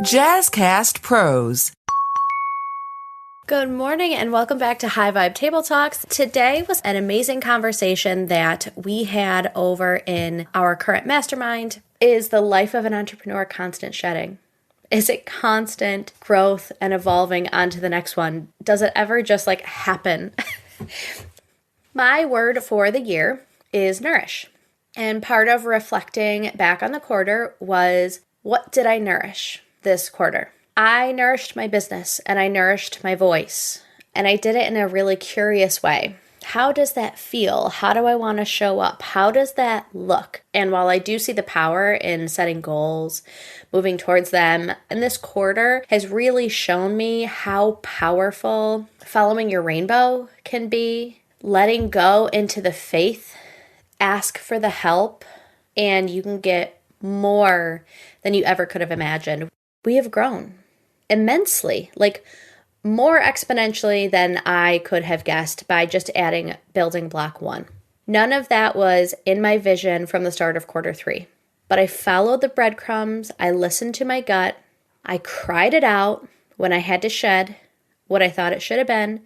Jazzcast Pros. Good morning and welcome back to High Vibe Table Talks. Today was an amazing conversation that we had over in our current mastermind. Is the life of an entrepreneur constant shedding? Is it constant growth and evolving onto the next one? Does it ever just happen? My word for the year is nourish. And part of reflecting back on the quarter was, what did I nourish this quarter? I nourished my business and I nourished my voice, and I did it in a really curious way. How does that feel? How do I want to show up? How does that look? And while I do see the power in setting goals, moving towards them, and this quarter has really shown me how powerful following your rainbow can be, letting go into the faith, ask for the help, and you can get more than you ever could have imagined. We have grown immensely, more exponentially than I could have guessed by just adding building block one. None of that was in my vision from the start of quarter three, but I followed the breadcrumbs. I listened to my gut. I cried it out when I had to shed what I thought it should have been,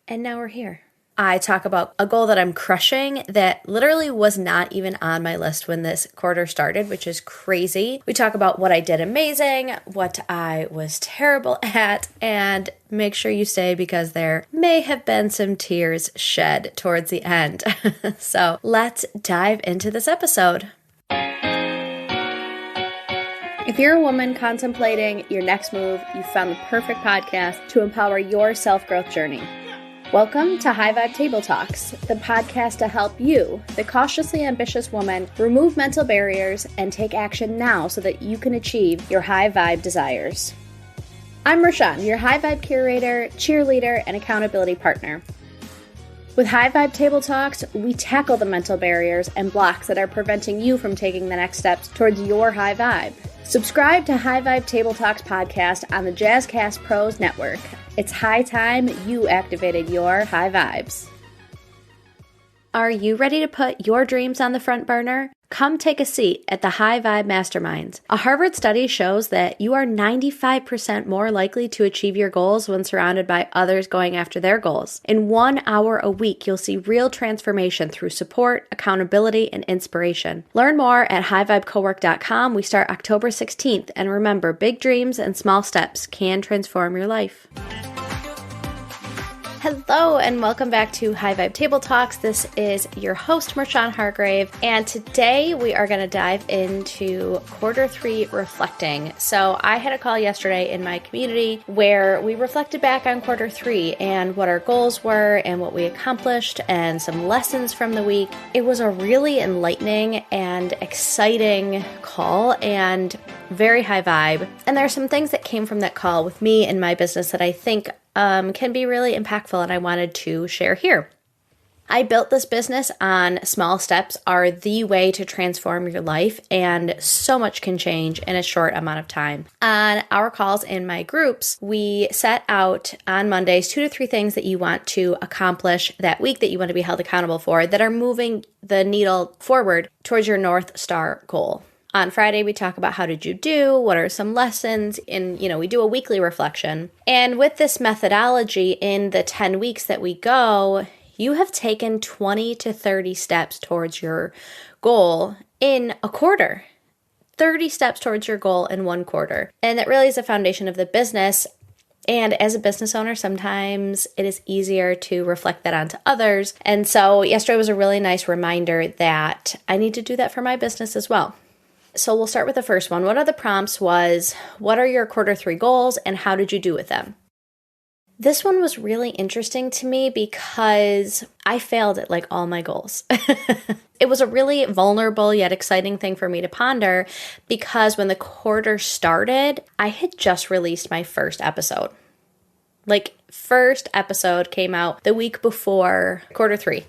and now we're here. I talk about a goal that I'm crushing that literally was not even on my list when this quarter started, which is crazy. We talk about what I did amazing, what I was terrible at, and make sure you stay because there may have been some tears shed towards the end. So let's dive into this episode. If you're a woman contemplating your next move, you found the perfect podcast to empower your self-growth journey. Welcome to High Vibe Table Talks, the podcast to help you, the cautiously ambitious woman, remove mental barriers and take action now so that you can achieve your high vibe desires. I'm Rashawn, your high vibe curator, cheerleader, and accountability partner. With High Vibe Table Talks, we tackle the mental barriers and blocks that are preventing you from taking the next steps towards your high vibe. Subscribe to High Vibe Table Talks podcast on the Jazzcast Pros Network. It's high time you activated your high vibes. Are you ready to put your dreams on the front burner? Come take a seat at the High Vibe Masterminds. A Harvard study shows that you are 95% more likely to achieve your goals when surrounded by others going after their goals. In 1 hour a week, you'll see real transformation through support, accountability, and inspiration. Learn more at highvibecowork.com. We start October 16th. And remember, big dreams and small steps can transform your life. Hello and welcome back to High Vibe Table Talks. This is your host, Marshawn Hargrave, and today we are going to dive into quarter three reflecting. So I had a call yesterday in my community where we reflected back on quarter three and what our goals were and what we accomplished and some lessons from the week. It was a really enlightening and exciting call and very high vibe. And there are some things that came from that call with me and my business that I think can be really impactful, and I wanted to share here. I built this business on small steps are the way to transform your life, and so much can change in a short amount of time. On our calls in my groups, we set out on Mondays 2 to 3 things that you want to accomplish that week that you want to be held accountable for that are moving the needle forward towards your North Star goal. On Friday, we talk about how did you do, what are some lessons, and we do a weekly reflection. And with this methodology in the 10 weeks that we go, you have taken 20 to 30 steps towards your goal in a quarter. 30 steps towards your goal in 1 quarter. And that really is the foundation of the business. And as a business owner, sometimes it is easier to reflect that onto others. And so yesterday was a really nice reminder that I need to do that for my business as well. So we'll start with the first one. One of the prompts was, what are your quarter three goals and how did you do with them? This one was really interesting to me because I failed at all my goals. It was a really vulnerable yet exciting thing for me to ponder because when the quarter started, I had just released my first episode. First episode came out the week before quarter three.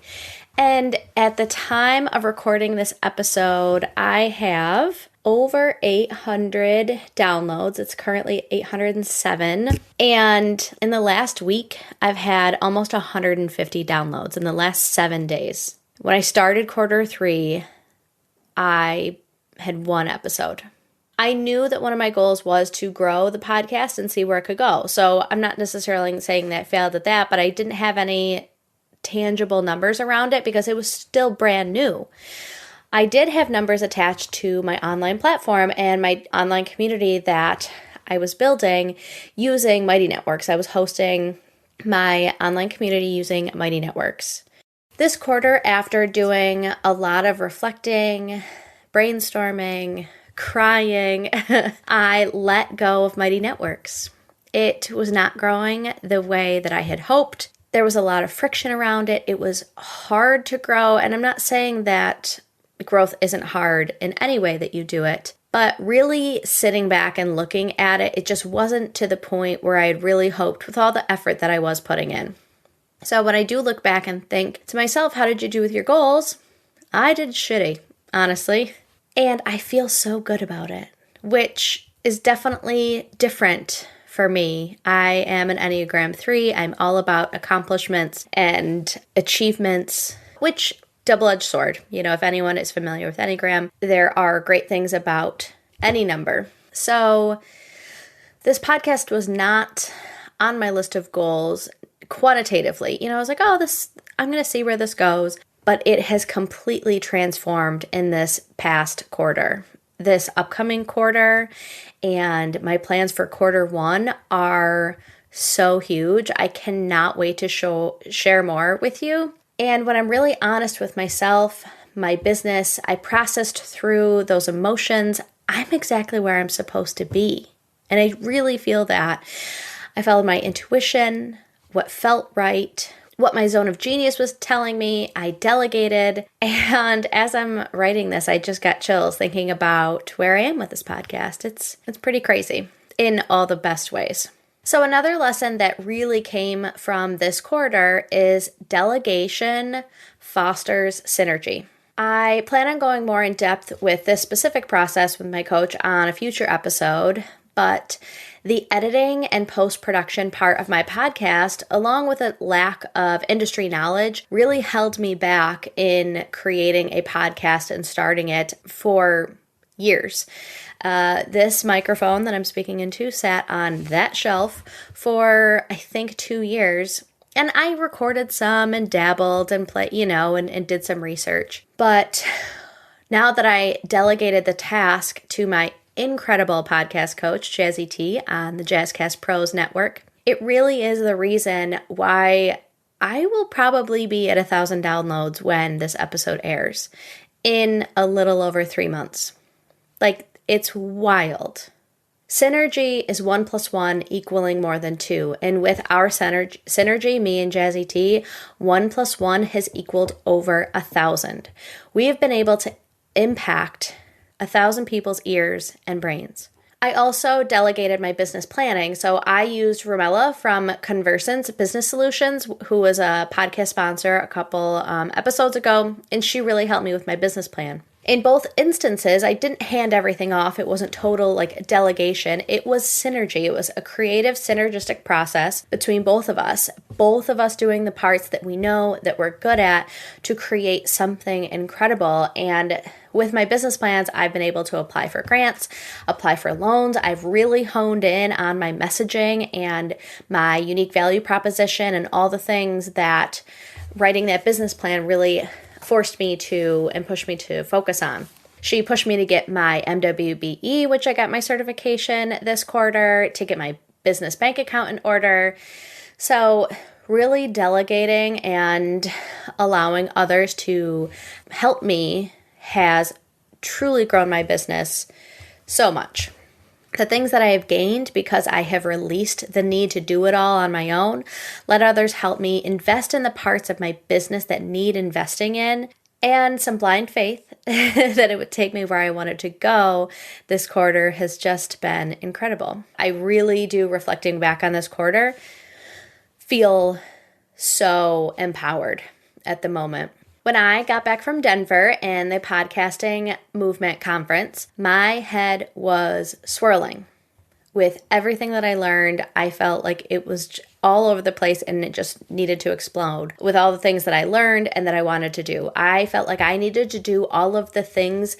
And at the time of recording this episode, I have over 800 downloads. It's currently 807. And in the last week, I've had almost 150 downloads in the last 7 days. When I started quarter three, I had 1 episode. I knew that one of my goals was to grow the podcast and see where it could go. So I'm not necessarily saying that I failed at that, but I didn't have any tangible numbers around it because it was still brand new. I did have numbers attached to my online platform and my online community that I was building using Mighty Networks. I was hosting my online community using Mighty Networks. This quarter, after doing a lot of reflecting, brainstorming, crying, I let go of Mighty Networks. It was not growing the way that I had hoped. There was a lot of friction around it. It was hard to grow. And I'm not saying that growth isn't hard in any way that you do it, but really sitting back and looking at it, it just wasn't to the point where I had really hoped with all the effort that I was putting in. So when I do look back and think to myself, how did you do with your goals? I did shitty, honestly. And I feel so good about it, which is definitely different for me. I am an Enneagram 3. I'm all about accomplishments and achievements, which double-edged sword. If anyone is familiar with Enneagram, there are great things about any number. So this podcast was not on my list of goals quantitatively. I was like, I'm going to see where this goes. But it has completely transformed in this past quarter. This upcoming quarter and my plans for quarter 1 are so huge. I cannot wait to share more with you. And when I'm really honest with myself, my business, I processed through those emotions. I'm exactly where I'm supposed to be. And I really feel that. I followed my intuition, what felt right, what my zone of genius was telling me. I delegated. And as I'm writing this, I just got chills thinking about where I am with this podcast. It's pretty crazy in all the best ways. So another lesson that really came from this quarter is delegation fosters synergy. I plan on going more in depth with this specific process with my coach on a future episode, but the editing and post-production part of my podcast, along with a lack of industry knowledge, really held me back in creating a podcast and starting it for years. This microphone that I'm speaking into sat on that shelf for, I think, 2 years. And I recorded some and dabbled and and did some research. But now that I delegated the task to my incredible podcast coach, Jazzy T, on the Jazzcast Pros Network, it really is the reason why I will probably be at 1,000 downloads when this episode airs in a little over 3 months. It's wild. Synergy is 1 + 1 equaling more than 2. And with our synergy, me and Jazzy T, 1 + 1 has equaled over 1,000. We have been able to impact 1,000 people's ears and brains. I also delegated my business planning. So I used Romella from Conversant's Business Solutions, who was a podcast sponsor a couple episodes ago, and she really helped me with my business plan. In both instances, I didn't hand everything off. It wasn't total delegation. It was synergy. It was a creative, synergistic process between both of us doing the parts that we know that we're good at to create something incredible. And with my business plans, I've been able to apply for grants, apply for loans. I've really honed in on my messaging and my unique value proposition and all the things that writing that business plan really forced me to and pushed me to focus on. She pushed me to get my MWBE, which I got my certification this quarter, to get my business bank account in order. So really delegating and allowing others to help me has truly grown my business so much. The things that I have gained because I have released the need to do it all on my own, let others help me invest in the parts of my business that need investing in, and some blind faith that it would take me where I wanted to go this quarter has just been incredible. I really do, reflecting back on this quarter, feel so empowered at the moment. When I got back from Denver and the podcasting movement conference, my head was swirling. With everything that I learned, I felt like it was all over the place and it just needed to explode. With all the things that I learned and that I wanted to do, I felt like I needed to do all of the things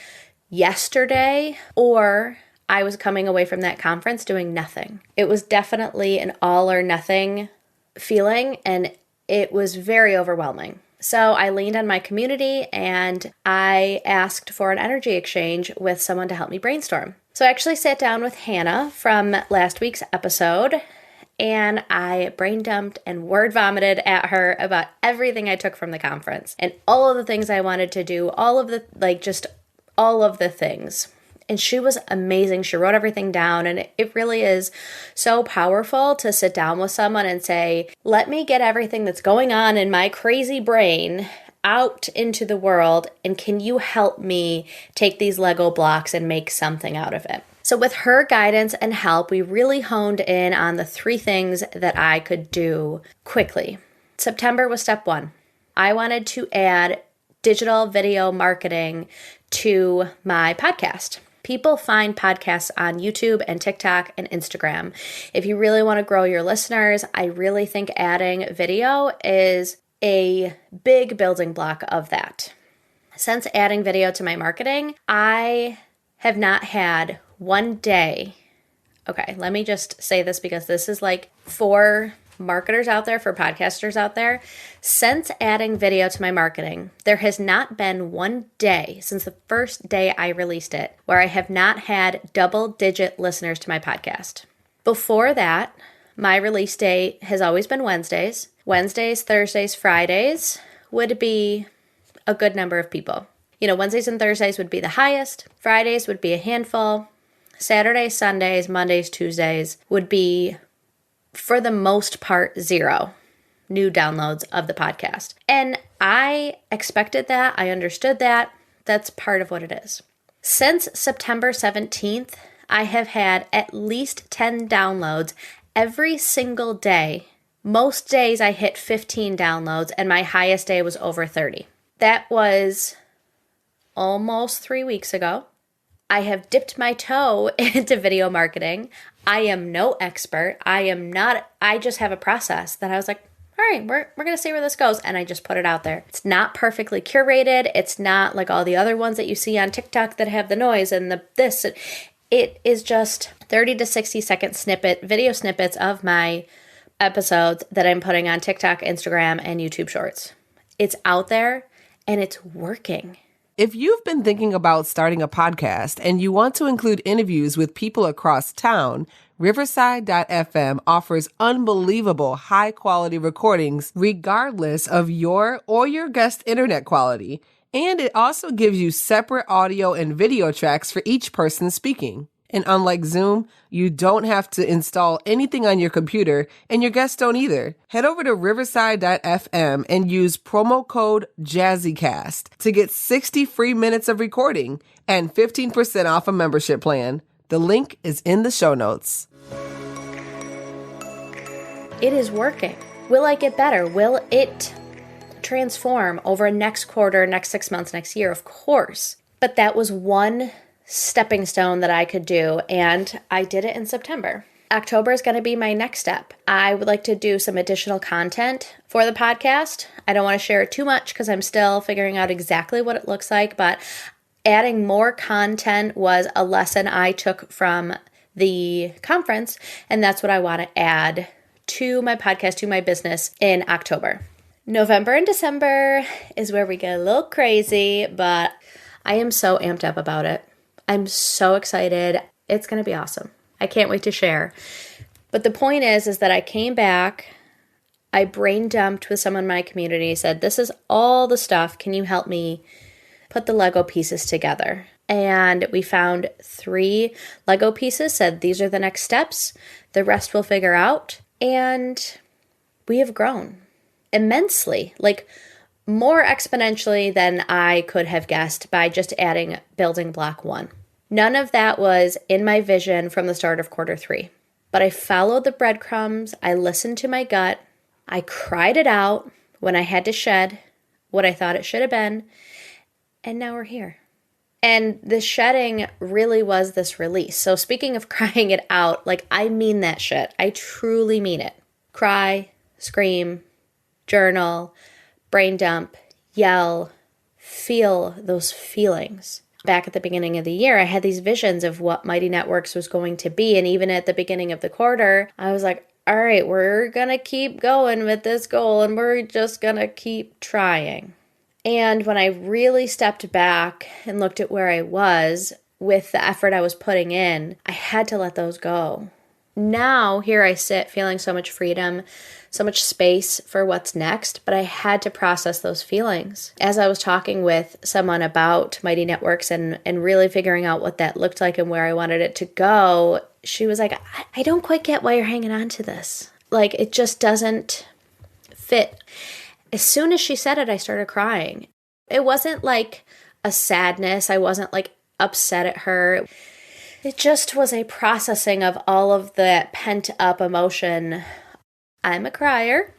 yesterday, or I was coming away from that conference doing nothing. It was definitely an all or nothing feeling, and it was very overwhelming. So I leaned on my community and I asked for an energy exchange with someone to help me brainstorm. So I actually sat down with Hannah from last week's episode and I brain dumped and word vomited at her about everything I took from the conference and all of the things I wanted to do, all of the things. And she was amazing. She wrote everything down, and it really is so powerful to sit down with someone and say, let me get everything that's going on in my crazy brain out into the world, and can you help me take these Lego blocks and make something out of it? So with her guidance and help, we really honed in on the 3 things that I could do quickly. September was step 1. I wanted to add digital video marketing to my podcast. People find podcasts on YouTube and TikTok and Instagram. If you really want to grow your listeners, I really think adding video is a big building block of that. Since adding video to my marketing, I have not had one day. Okay, let me just say this because this is like for marketers out there, for podcasters out there. Since adding video to my marketing, there has not been one day since the first day I released it where I have not had double-digit listeners to my podcast. Before that, my release date has always been Wednesdays. Wednesdays, Thursdays, Fridays would be a good number of people. Wednesdays and Thursdays would be the highest. Fridays would be a handful. Saturdays, Sundays, Mondays, Tuesdays would be, for the most part, 0 new downloads of the podcast. And I expected that. I understood that. That's part of what it is. Since September 17th, I have had at least 10 downloads every single day. Most days I hit 15 downloads, and my highest day was over 30. That was almost 3 weeks ago. I have dipped my toe into video marketing. I am no expert. I just have a process that I was like, all right, we're going to see where this goes. And I just put it out there. It's not perfectly curated. It's not like all the other ones that you see on TikTok that have the noise and the this. It is just 30 to 60 second video snippets of my episodes that I'm putting on TikTok, Instagram, and YouTube Shorts. It's out there and it's working. If you've been thinking about starting a podcast and you want to include interviews with people across town, Riverside.fm offers unbelievable high-quality recordings regardless of your or your guest internet quality. And it also gives you separate audio and video tracks for each person speaking. And unlike Zoom, you don't have to install anything on your computer, and your guests don't either. Head over to Riverside.fm and use promo code JazzyCast to get 60 free minutes of recording and 15% off a membership plan. The link is in the show notes. It is working. Will I get better? Will it transform over next quarter, next 6 months, next year? Of course. But that was one stepping stone that I could do, and I did it in September. October is going to be my next step. I would like to do some additional content for the podcast. I don't want to share it too much because I'm still figuring out exactly what it looks like, but adding more content was a lesson I took from the conference, and that's what I want to add to my podcast, to my business in October. November and December is where we get a little crazy, but I am so amped up about it. I'm so excited. It's going to be awesome. I can't wait to share. But the point is that I came back, I brain dumped with someone in my community, said, this is all the stuff. Can you help me put the Lego pieces together? And we found 3 Lego pieces, said these are the next steps. The rest we'll figure out. And we have grown immensely, like more exponentially than I could have guessed by just adding building block 1. None of that was in my vision from the start of quarter 3. But I followed the breadcrumbs. I listened to my gut. I cried it out when I had to shed what I thought it should have been. And now we're here. And the shedding really was this release. So speaking of crying it out, like I mean that shit. I truly mean it. Cry, scream, journal, brain dump, yell, feel those feelings. back at the beginning of the year, I had these visions of what Mighty Networks was going to be. And even at the beginning of the quarter, I was like, all right, we're going to keep going with this goal and we're just going to keep trying. And when I really stepped back and looked at where I was with the effort I was putting in, I had to let those go. Now, here I sit feeling so much freedom, so much space for what's next, but I had to process those feelings. As I was talking with someone about Mighty Networks and really figuring out what that looked like and where I wanted it to go, she was like, I don't quite get why you're hanging on to this. Like, it just doesn't fit. As soon as she said it, I started crying. It wasn't like a sadness. I wasn't like upset at her. It just was a processing of all of the pent up emotion. I'm a crier,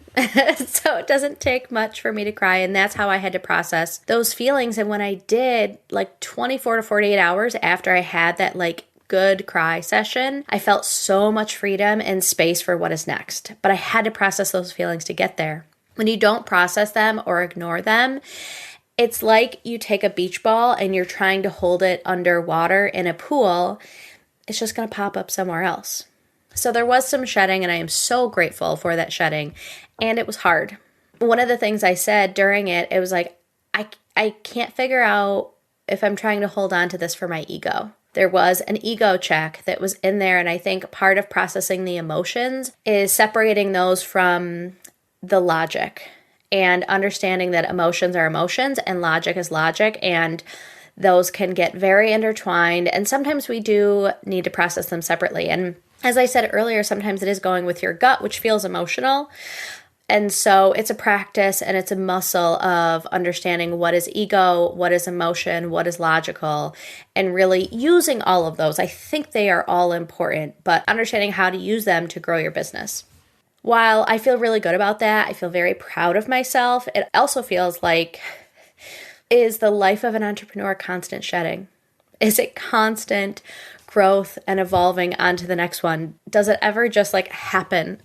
so it doesn't take much for me to cry. And that's how I had to process those feelings. And when I did, like 24 to 48 hours after I had that like good cry session, I felt so much freedom and space for what is next. But I had to process those feelings to get there. When you don't process them or ignore them, it's like you take a beach ball and you're trying to hold it underwater in a pool. It's just going to pop up somewhere else. So there was some shedding, and I am so grateful for that shedding. And it was hard. One of the things I said during it, it was like, I can't figure out if I'm trying to hold on to this for my ego. There was an ego check that was in there. And I think part of processing the emotions is separating those from the logic and understanding that emotions are emotions and logic is logic, and those can get very intertwined, and sometimes we do need to process them separately. And as I said earlier, sometimes it is going with your gut, which feels emotional. And so it's a practice and it's a muscle of understanding what is ego, what is emotion, what is logical, and really using all of those. I think they are all important, but understanding how to use them to grow your business. While I feel really good about that, I feel very proud of myself, it also feels like, is the life of an entrepreneur constant shedding? Is it constant growth and evolving onto the next one? Does it ever just like happen?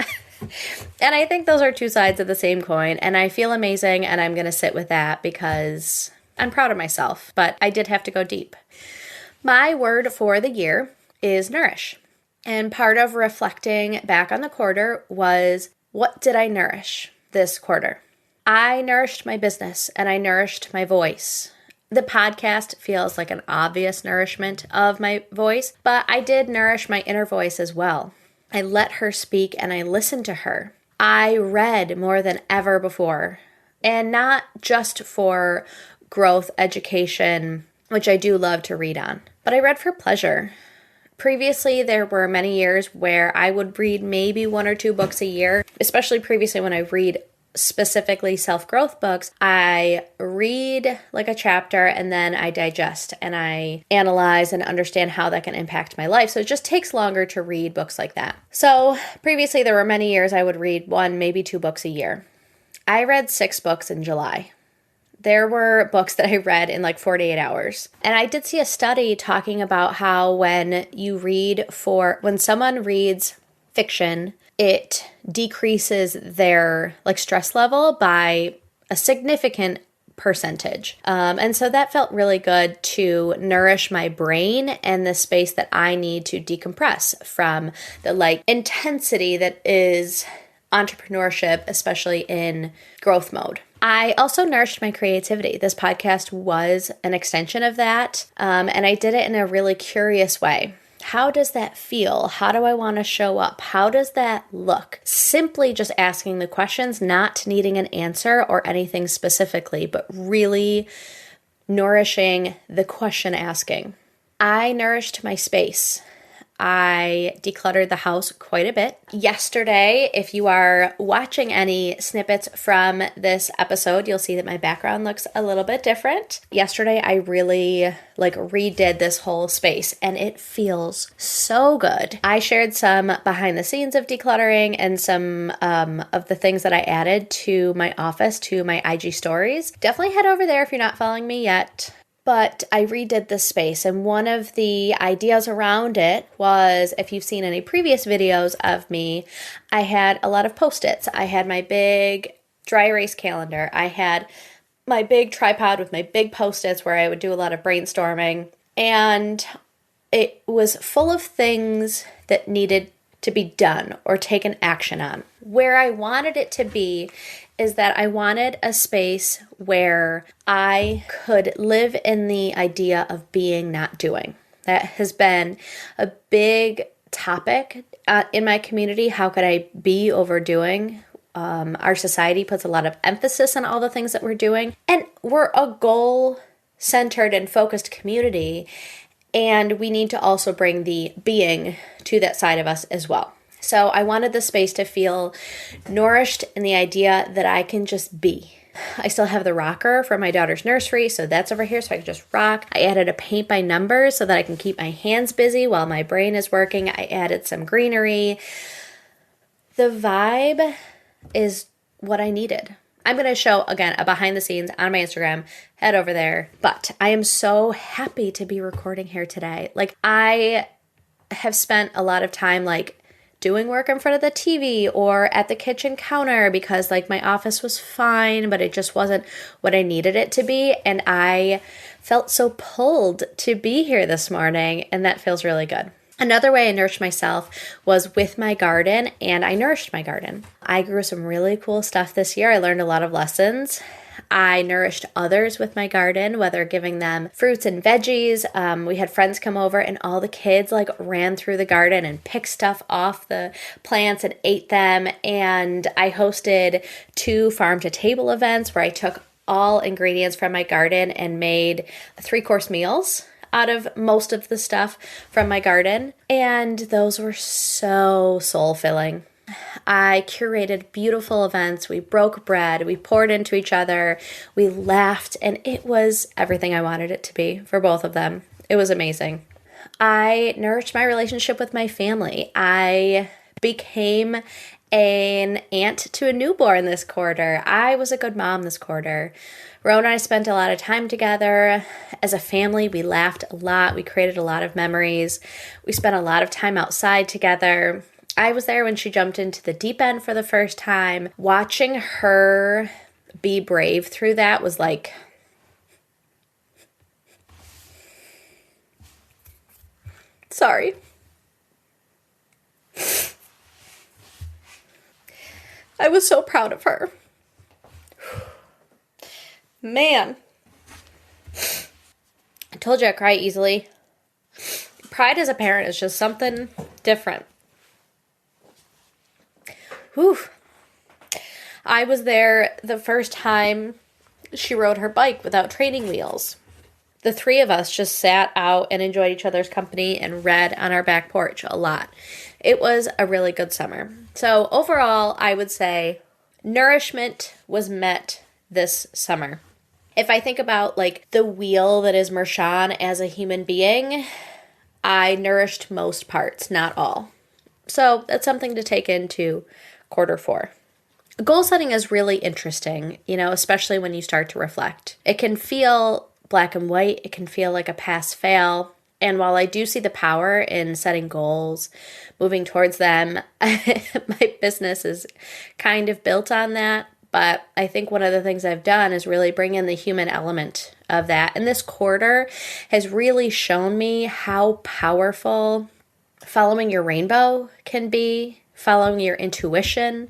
And I think those are two sides of the same coin, and I feel amazing, and I'm going to sit with that because I'm proud of myself, but I did have to go deep. My word for the year is nourish. And part of reflecting back on the quarter was, what did I nourish this quarter? I nourished my business and I nourished my voice. The podcast feels like an obvious nourishment of my voice, but I did nourish my inner voice as well. I let her speak and I listened to her. I read more than ever before, and not just for growth education, which I do love to read on, but I read for pleasure. Previously, there were many years where I would read maybe 1 or 2 books a year, especially previously when I read specifically self-growth books. I read like a chapter and then I digest and I analyze and understand how that can impact my life. So it just takes longer to read books like that. So previously, there were many years I would read 1, maybe 2 books a year. I read 6 books in July. There were books that I read in like 48 hours. And I did see a study talking about how when someone reads fiction, it decreases their like stress level by a significant percentage. And so that felt really good to nourish my brain and the space that I need to decompress from the like intensity that is entrepreneurship, especially in growth mode. I also nourished my creativity. This podcast was an extension of that, and I did it in a really curious way. How does that feel? How do I want to show up? How does that look? Simply just asking the questions, not needing an answer or anything specifically, but really nourishing the question asking. I nourished my space. I decluttered the house quite a bit. Yesterday, if you are watching any snippets from this episode, you'll see that my background looks a little bit different. Yesterday, I really redid this whole space and it feels so good. I shared some behind the scenes of decluttering and some of the things that I added to my office, to my IG stories. Definitely head over there if you're not following me yet. But I redid this space, and one of the ideas around it was, if you've seen any previous videos of me, I had a lot of Post-its. I had my big dry erase calendar. I had my big tripod with my big Post-its where I would do a lot of brainstorming. And it was full of things that needed to be done or taken action on. Where I wanted it to be is that I wanted a space where I could live in the idea of being, not doing. That has been a big topic in my community. How could I be overdoing? Our society puts a lot of emphasis on all the things that we're doing. And we're a goal-centered and focused community. And we need to also bring the being to that side of us as well. So I wanted the space to feel nourished in the idea that I can just be. I still have the rocker from my daughter's nursery, so that's over here so I can just rock. I added a paint by numbers so that I can keep my hands busy while my brain is working. I added some greenery. The vibe is what I needed. I'm going to show, again, a behind the scenes on my Instagram. Head over there. But I am so happy to be recording here today. Like, I have spent a lot of time, like, doing work in front of the TV or at the kitchen counter because, like, my office was fine, but it just wasn't what I needed it to be. And I felt so pulled to be here this morning, and that feels really good. Another way I nourished myself was with my garden, and I nourished my garden. I grew some really cool stuff this year. I learned a lot of lessons. I nourished others with my garden, whether giving them fruits and veggies. We had friends come over and all the kids like ran through the garden and picked stuff off the plants and ate them. And I hosted 2 farm to table events where I took all ingredients from my garden and made 3-course meals out of most of the stuff from my garden. And those were so soul-filling. I curated beautiful events. We broke bread. We poured into each other. We laughed. And it was everything I wanted it to be for both of them. It was amazing. I nourished my relationship with my family. I became an aunt to a newborn this quarter. I was a good mom this quarter. Rowan and I spent a lot of time together. As a family, we laughed a lot. We created a lot of memories. We spent a lot of time outside together. I was there when she jumped into the deep end for the first time. Watching her be brave through that was like, sorry. I was so proud of her. Man. I told you I cry easily. Pride as a parent is just something different. Whew. I was there the first time she rode her bike without training wheels. The 3 of us just sat out and enjoyed each other's company and read on our back porch a lot. It was a really good summer. So overall, I would say nourishment was met this summer. If I think about like the wheel that is Mershawn as a human being, I nourished most parts, not all. So that's something to take into quarter 4. Goal setting is really interesting, especially when you start to reflect. It can feel black and white. It can feel like a pass fail. And while I do see the power in setting goals, moving towards them, my business is kind of built on that. But I think one of the things I've done is really bring in the human element of that. And this quarter has really shown me how powerful following your rainbow can be, following your intuition,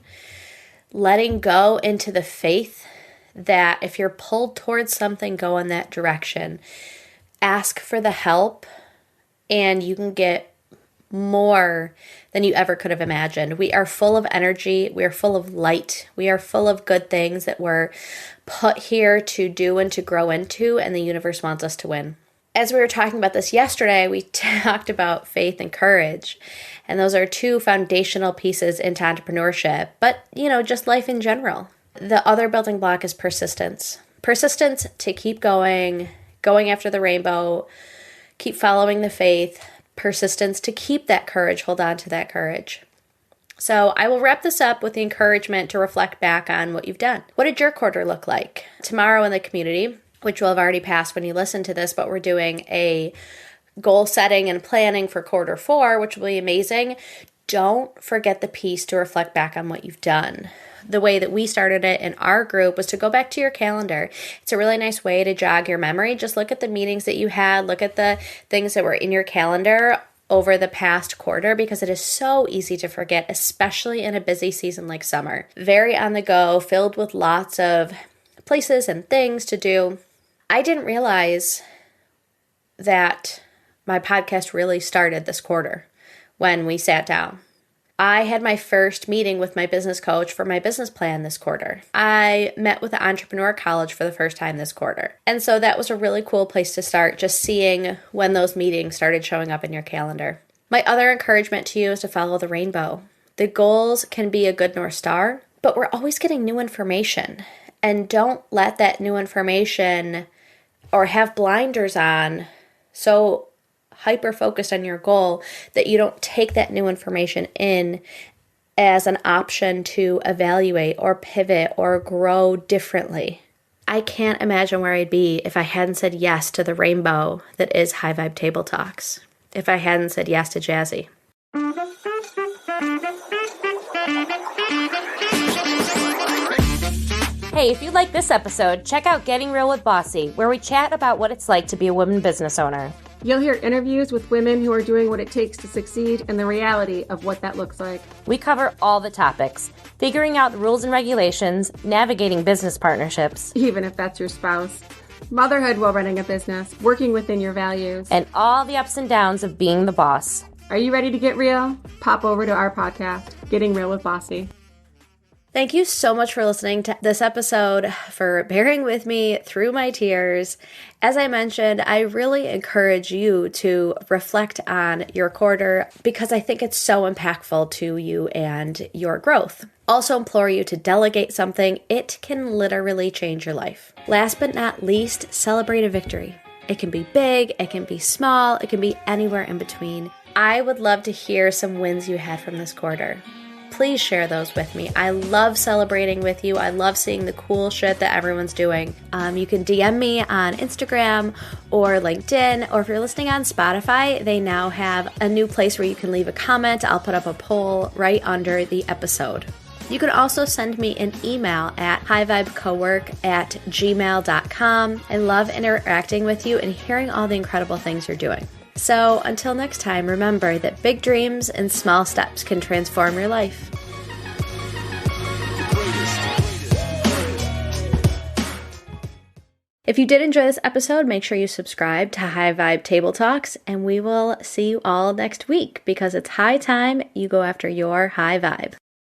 letting go into the faith that if you're pulled towards something, go in that direction. Ask for the help, and you can get more than you ever could have imagined. We are full of energy. We are full of light. We are full of good things that we're put here to do and to grow into, and the universe wants us to win. As we were talking about this yesterday, we talked about faith and courage, and those are 2 foundational pieces into entrepreneurship, but, just life in general. The other building block is persistence. Persistence to keep going after the rainbow, keep following the faith, persistence to keep that courage, hold on to that courage. So I will wrap this up with the encouragement to reflect back on what you've done. What did your quarter look like? Tomorrow in the community, which will have already passed when you listen to this, but we're doing a goal setting and planning for quarter 4, which will be amazing. Don't forget the piece to reflect back on what you've done. the way that we started it in our group was to go back to your calendar. It's a really nice way to jog your memory. Just look at the meetings that you had, look at the things that were in your calendar over the past quarter, because it is so easy to forget, especially in a busy season like summer. Very on the go, filled with lots of places and things to do. I didn't realize that my podcast really started this quarter when we sat down. I had my first meeting with my business coach for my business plan this quarter. I met with the Entrepreneur College for the first time this quarter. And so that was a really cool place to start, just seeing when those meetings started showing up in your calendar. My other encouragement to you is to follow the rainbow. The goals can be a good North Star, but we're always getting new information. And don't let that new information or have blinders on so hyper-focused on your goal that you don't take that new information in as an option to evaluate or pivot or grow differently. I can't imagine where I'd be if I hadn't said yes to the rainbow that is High Vibe Table Talks, if I hadn't said yes to Jazzy. Hey, if you like this episode, check out Getting Real with Bossy, where we chat about what it's like to be a woman business owner. You'll hear interviews with women who are doing what it takes to succeed and the reality of what that looks like. We cover all the topics, figuring out the rules and regulations, navigating business partnerships, Even if that's your spouse. Motherhood while running a business, working within your values. and all the ups and downs of being the boss. Are you ready to get real? Pop over to our podcast, Getting Real with Bossy. Thank you so much for listening to this episode, for bearing with me through my tears. As I mentioned, I really encourage you to reflect on your quarter because I think it's so impactful to you and your growth. Also implore you to delegate something. It can literally change your life. Last but not least, celebrate a victory. It can be big, it can be small, it can be anywhere in between. I would love to hear some wins you had from this quarter. Please share those with me. I love celebrating with you. I love seeing the cool shit that everyone's doing. You can DM me on Instagram or LinkedIn, or if you're listening on Spotify, they now have a new place where you can leave a comment. I'll put up a poll right under the episode. You can also send me an email at highvibecowork@gmail.com. I love interacting with you and hearing all the incredible things you're doing. So until next time, remember that big dreams and small steps can transform your life. If you did enjoy this episode, make sure you subscribe to High Vibe Table Talks, and we will see you all next week because it's high time you go after your high vibe.